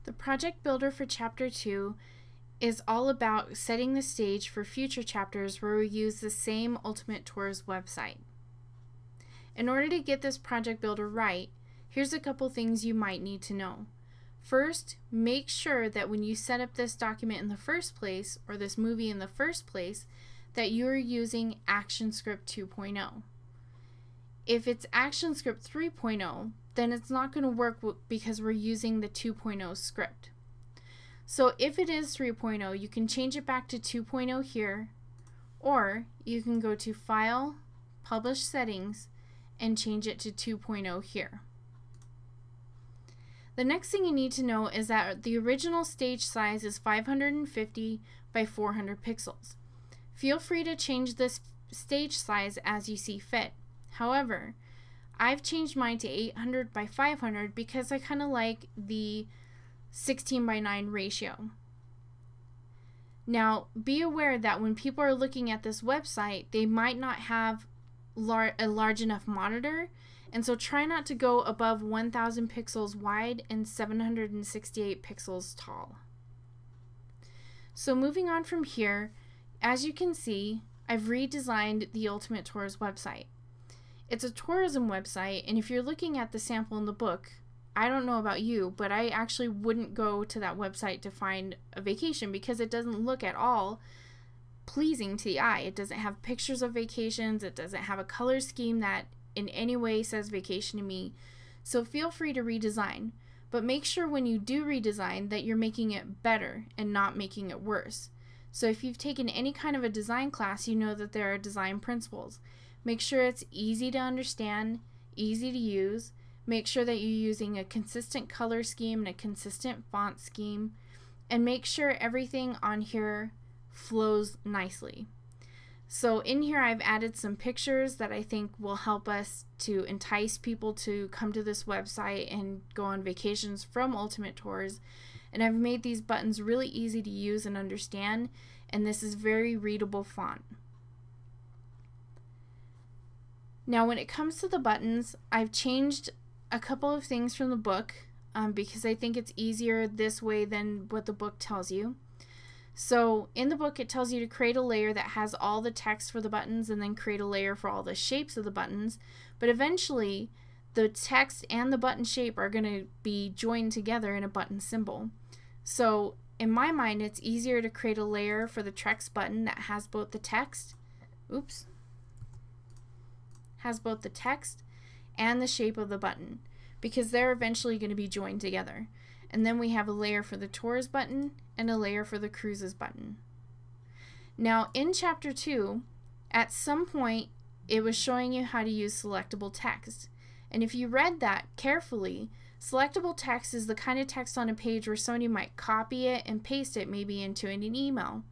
The project builder for chapter 2 is all about setting the stage for future chapters where we use the same Ultimate Tours website. In order to get this project builder right, here's a couple things you might need to know. First, make sure that when you set up this document in the first place, or this movie in the first place, that you're using ActionScript 2.0. If it's ActionScript 3.0, then it's not going to work because we're using the 2.0 script. So if it is 3.0, you can change it back to 2.0 here, or you can go to File, Publish Settings, and change it to 2.0 here. The next thing you need to know is that the original stage size is 550 by 400 pixels. Feel free to change this stage size as you see fit. However, I've changed mine to 800 by 500 because I kind of like the 16 by 9 ratio. Now, be aware that when people are looking at this website, they might not have a large enough monitor, and so try not to go above 1000 pixels wide and 768 pixels tall. So moving on from here, as you can see, I've redesigned the Ultimate Tours website. It's a tourism website, and if you're looking at the sample in the book, I don't know about you, but I actually wouldn't go to that website to find a vacation because it doesn't look at all pleasing to the eye. It doesn't have pictures of vacations. It doesn't have a color scheme that in any way says vacation to me. So feel free to redesign, but make sure when you do redesign that you're making it better and not making it worse. So if you've taken any kind of a design class, you know that there are design principles. Make sure it's easy to understand, easy to use. Make sure that you're using a consistent color scheme and a consistent font scheme, and make sure everything on here flows nicely. So in here I've added some pictures that I think will help us to entice people to come to this website and go on vacations from Ultimate Tours. And I've made these buttons really easy to use and understand, and this is very readable font. Now when it comes to the buttons, I've changed a couple of things from the book because I think it's easier this way than what the book tells you. So in the book it tells you to create a layer that has all the text for the buttons and then create a layer for all the shapes of the buttons, but eventually the text and the button shape are going to be joined together in a button symbol. So in my mind it's easier to create a layer for the Trex button that has both the text, has both the text and the shape of the button, because they're eventually going to be joined together. And then we have a layer for the Tours button and a layer for the Cruises button. Now in chapter 2, at some point it was showing you how to use selectable text. And if you read that carefully, selectable text is the kind of text on a page where somebody might copy it and paste it maybe into an email.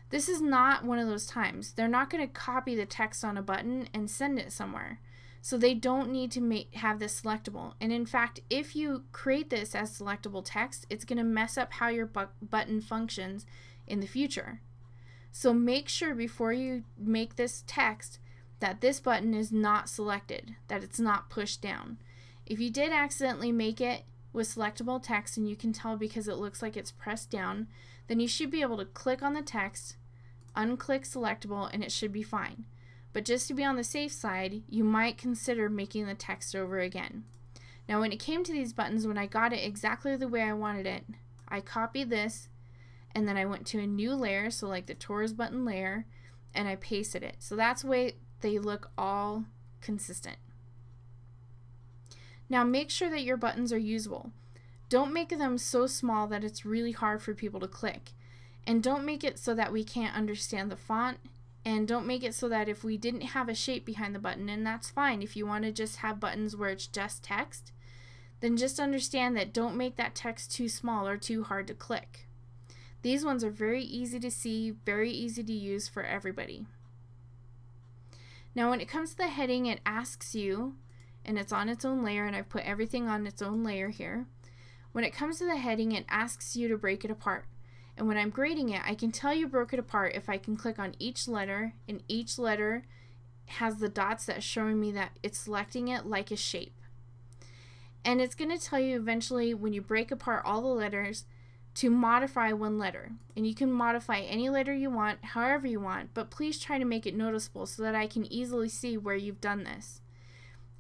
This is not one of those times. They're not going to copy the text on a button and send it somewhere. So they don't need to have this selectable. And in fact, if you create this as selectable text, it's going to mess up how your button functions in the future. So make sure before you make this text that this button is not selected, that it's not pushed down. If you did accidentally make it with selectable text and you can tell because it looks like it's pressed down, then you should be able to click on the text, unclick selectable, and it should be fine. But just to be on the safe side, you might consider making the text over again. Now when it came to these buttons, when I got it exactly the way I wanted it, I copied this and then I went to a new layer, so like the Tours button layer, and I pasted it. So that's the way they look all consistent. Now make sure that your buttons are usable. Don't make them so small that it's really hard for people to click. And don't make it so that we can't understand the font. And don't make it so that if we didn't have a shape behind the button, and that's fine if you want to just have buttons where it's just text, then just understand that don't make that text too small or too hard to click. These ones are very easy to see, very easy to use for everybody. Now when it comes to the heading, it asks you, and it's on its own layer, and I've put everything on its own layer here. When it comes to the heading, it asks you to break it apart. And when I'm grading it, I can tell you broke it apart if I can click on each letter, and each letter has the dots that are showing me that it's selecting it like a shape. And it's going to tell you eventually when you break apart all the letters to modify one letter. And you can modify any letter you want, however you want, but please try to make it noticeable so that I can easily see where you've done this.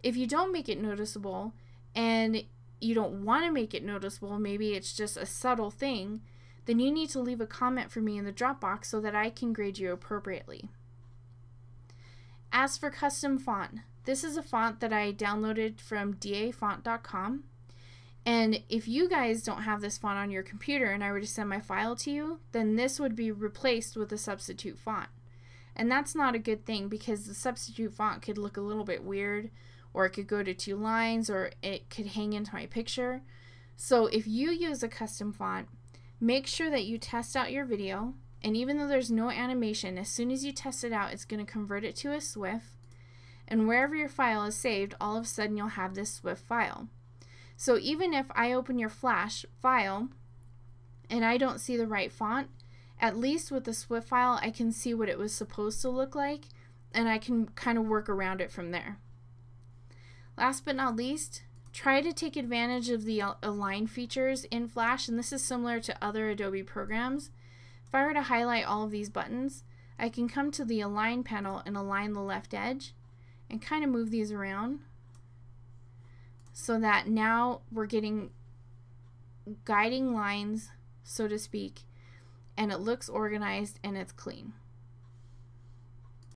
If you don't make it noticeable and you don't want to make it noticeable, maybe it's just a subtle thing, then you need to leave a comment for me in the Dropbox so that I can grade you appropriately. As for custom font, this is a font that I downloaded from dafont.com. And if you guys don't have this font on your computer and I were to send my file to you, then this would be replaced with a substitute font. And that's not a good thing because the substitute font could look a little bit weird, or it could go to 2 lines, or it could hang into my picture. So if you use a custom font, make sure that you test out your video, and even though there's no animation, as soon as you test it out, it's going to convert it to a SWF. And wherever your file is saved, all of a sudden you'll have this SWF file. So even if I open your Flash file and I don't see the right font, at least with the SWF file I can see what it was supposed to look like, and I can kind of work around it from there. Last but not least, try to take advantage of the align features in Flash, and this is similar to other Adobe programs. If I were to highlight all of these buttons, I can come to the align panel and align the left edge and kind of move these around so that now we're getting guiding lines, so to speak, and it looks organized and it's clean.